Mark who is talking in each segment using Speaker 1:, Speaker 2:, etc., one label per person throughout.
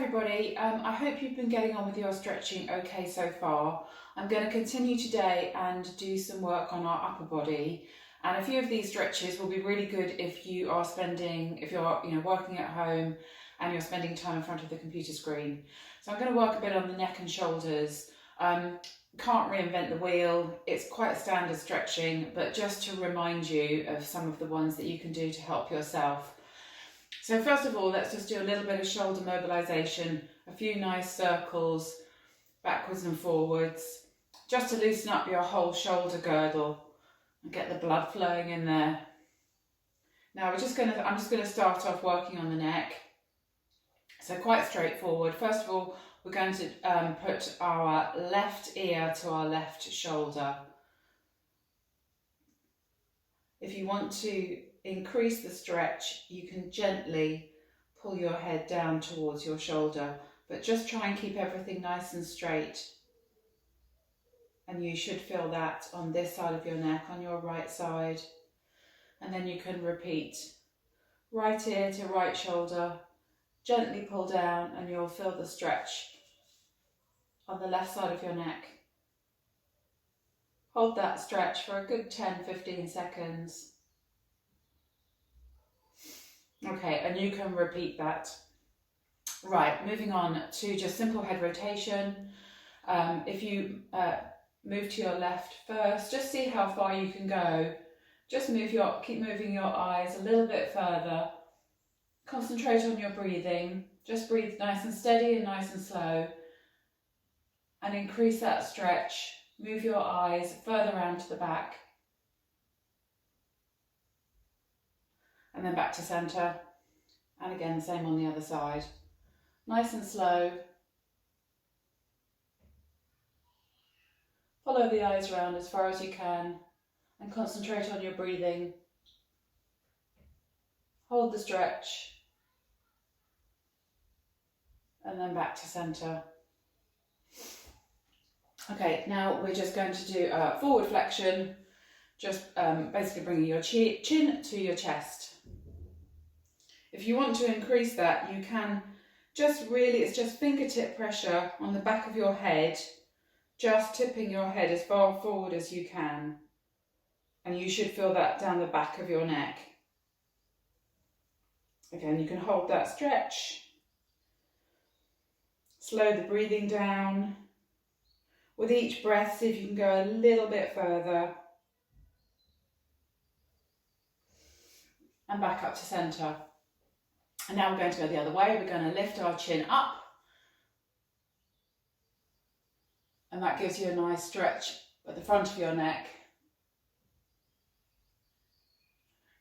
Speaker 1: everybody, I hope you've been getting on with your stretching okay so far. I'm going to continue today and do some work on our upper body, and a few of these stretches will be really good if you're working at home and you're spending time in front of the computer screen. So I'm going to work a bit on the neck and shoulders. Can't reinvent the wheel, it's quite standard stretching, but just to remind you of some of the ones that you can do to help yourself. So first of all, let's just do a little bit of shoulder mobilization, a few nice circles backwards and forwards, just to loosen up your whole shoulder girdle and get the blood flowing in there. Now I'm just going to start off working on the neck. So quite straightforward. First of all, we're going to put our left ear to our left shoulder. If you want to increase the stretch, you can gently pull your head down towards your shoulder, but just try and keep everything nice and straight. And you should feel that on this side of your neck, on your right side. And then you can repeat right ear to right shoulder, gently pull down, and you'll feel the stretch on the left side of your neck. Hold that stretch for a good 10-15 seconds. Okay, and you can repeat that. Right, moving on to just simple head rotation. If you move to your left first, just see how far you can go. Just keep moving your eyes a little bit further. Concentrate on your breathing. Just breathe nice and steady and nice and slow. And increase that stretch. Move your eyes further around to the back. And then back to centre. And again, the same on the other side. Nice and slow. Follow the eyes around as far as you can and concentrate on your breathing. Hold the stretch. And then back to centre. Okay, now we're just going to do a forward flexion, just basically bringing your chin to your chest. If you want to increase that, you can it's just fingertip pressure on the back of your head, just tipping your head as far forward as you can. And you should feel that down the back of your neck. Again, you can hold that stretch. Slow the breathing down. With each breath, see if you can go a little bit further. And back up to centre. And now we're going to go the other way. We're going to lift our chin up. And that gives you a nice stretch at the front of your neck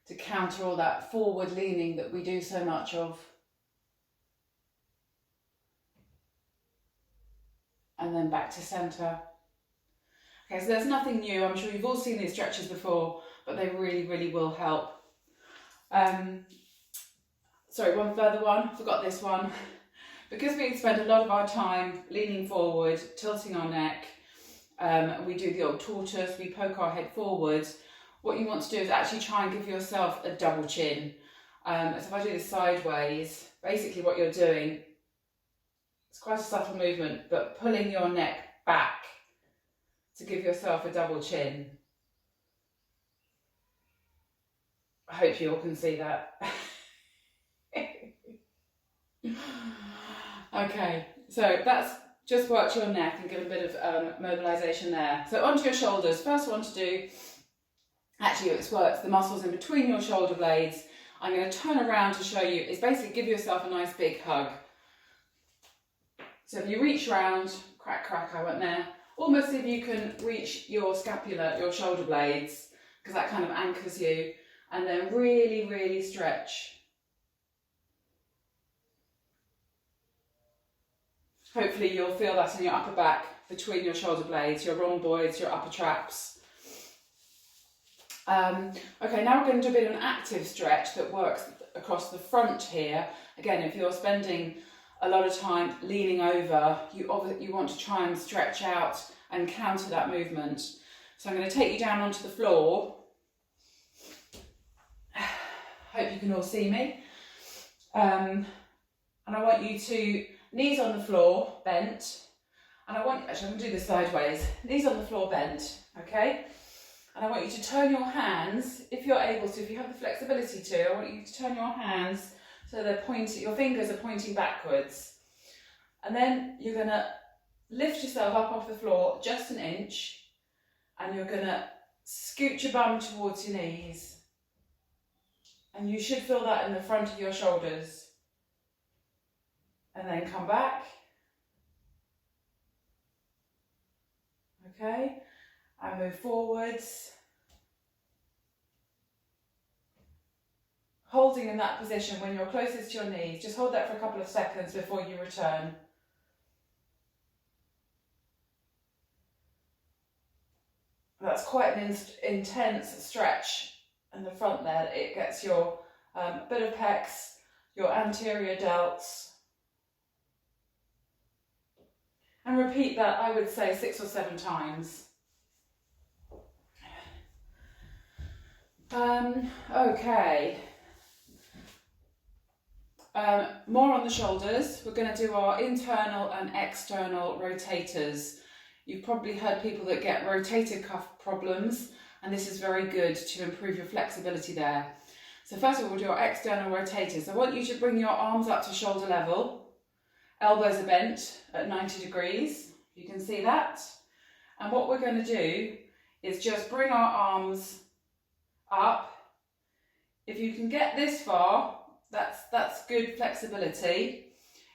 Speaker 1: to counter all that forward leaning that we do so much of. And then back to centre. Okay, so there's nothing new. I'm sure you've all seen these stretches before, but they really, really will help. Sorry, one further one, forgot this one. Because we spend a lot of our time leaning forward, tilting our neck, we do the old tortoise, we poke our head forwards. What you want to do is actually try and give yourself a double chin. So if I do this sideways, basically what you're doing, it's quite a subtle movement, but pulling your neck back to give yourself a double chin. I hope you all can see that. Okay, so that's just worked your neck and give a bit of mobilization there. So onto your shoulders. First one to do, actually it works the muscles in between your shoulder blades. I'm going to turn around to show you, is basically give yourself a nice big hug. So if you reach round, crack, crack, I went there. Almost if you can reach your scapula, your shoulder blades, because that kind of anchors you. And then really, really stretch. Hopefully you'll feel that in your upper back, between your shoulder blades, your rhomboids, your upper traps. Okay, now we're going to do a bit of an active stretch that works across the front here. Again, if you're spending a lot of time leaning over, you want to try and stretch out and counter that movement. So I'm going to take you down onto the floor. Hope you can all see me. And I want you to knees on the floor, bent. And I want, actually I'm going to do this sideways. Knees on the floor, bent, okay? And I want you to turn your hands, if you're able to, if you have the flexibility to, I want you to turn your hands so they're pointing, your fingers are pointing backwards. And then you're going to lift yourself up off the floor just an inch, and you're going to scoot your bum towards your knees. And you should feel that in the front of your shoulders. And then come back. Okay, and move forwards. Holding in that position when you're closest to your knees. Just hold that for a couple of seconds before you return. That's quite an intense stretch in the front there. It gets your bit of pecs, your anterior delts. And repeat that, I would say, 6 or 7 times. Okay. More on the shoulders. We're going to do our internal and external rotators. You've probably heard people that get rotator cuff problems, and this is very good to improve your flexibility there. So first of all, we'll do our external rotators. I want you to bring your arms up to shoulder level. Elbows are bent at 90 degrees. You can see that. And what we're going to do is just bring our arms up. If you can get this far, that's good flexibility.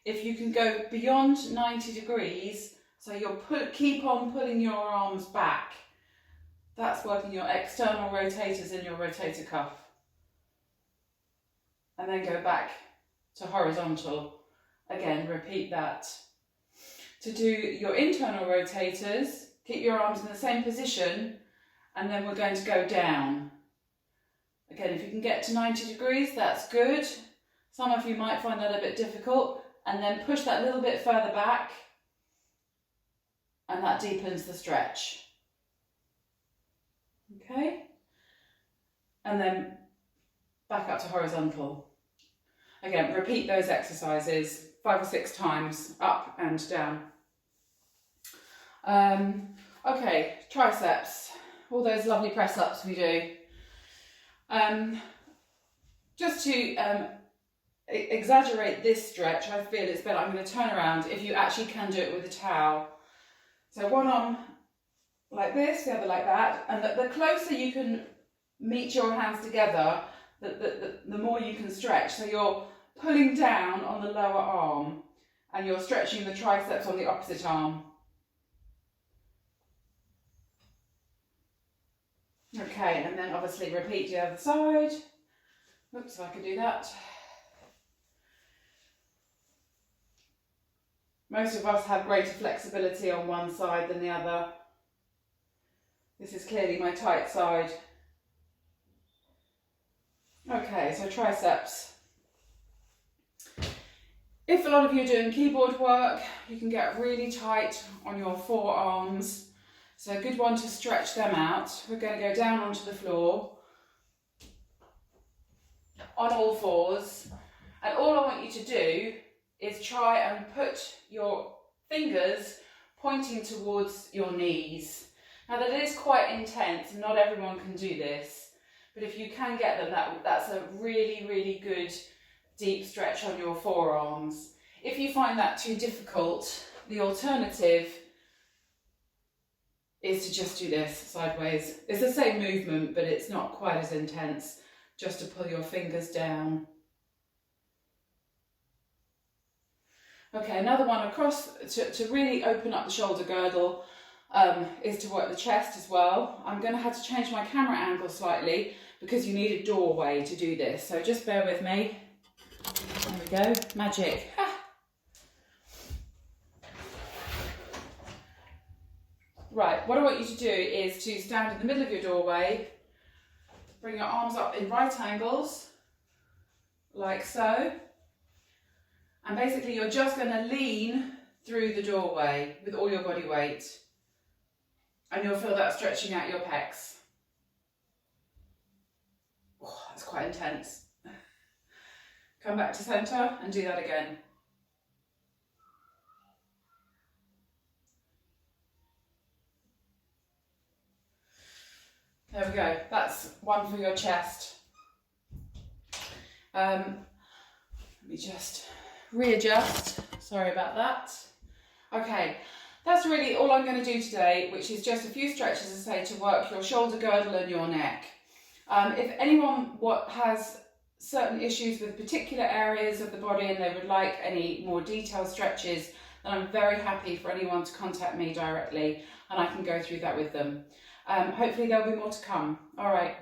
Speaker 1: If you can go beyond 90 degrees, so you'll keep on pulling your arms back, that's working your external rotators in your rotator cuff. And then go back to horizontal. Again, repeat that. To do your internal rotators, keep your arms in the same position, and then we're going to go down. Again, if you can get to 90 degrees, that's good. Some of you might find that a bit difficult, and then push that a little bit further back, and that deepens the stretch. Okay? And then back up to horizontal. Again, repeat those exercises 5 or 6 times, up and down. Okay, triceps, all those lovely press-ups we do. Just to exaggerate this stretch, I feel it's better, I'm going to turn around if you actually can do it with a towel. So one arm like this, the other like that, and the closer you can meet your hands together, the more you can stretch. So you're pulling down on the lower arm and you're stretching the triceps on the opposite arm. Okay, and then obviously repeat the other side. Oops, if I could do that. Most of us have greater flexibility on one side than the other. This is clearly my tight side. Okay, so triceps. If a lot of you are doing keyboard work, you can get really tight on your forearms. So a good one to stretch them out. We're going to go down onto the floor on all fours. And all I want you to do is try and put your fingers pointing towards your knees. Now that is quite intense, and not everyone can do this, but if you can get them, that's a really, really good deep stretch on your forearms. If you find that too difficult, the alternative is to just do this sideways. It's the same movement, but it's not quite as intense, just to pull your fingers down. Okay, another one across to really open up the shoulder girdle is to work the chest as well. I'm going to have to change my camera angle slightly because you need a doorway to do this, so just bear with me. There we go, magic. Right, what I want you to do is to stand in the middle of your doorway, bring your arms up in right angles, like so, and basically you're just going to lean through the doorway with all your body weight, and you'll feel that stretching out your pecs. Oh, that's quite intense. Come back to centre and do that again. There we go. That's one for your chest. Let me just readjust. Sorry about that. Okay, that's really all I'm going to do today, which is just a few stretches, as I say, to work your shoulder girdle and your neck. If anyone has certain issues with particular areas of the body and they would like any more detailed stretches, then I'm very happy for anyone to contact me directly and I can go through that with them. Hopefully there'll be more to come. All right.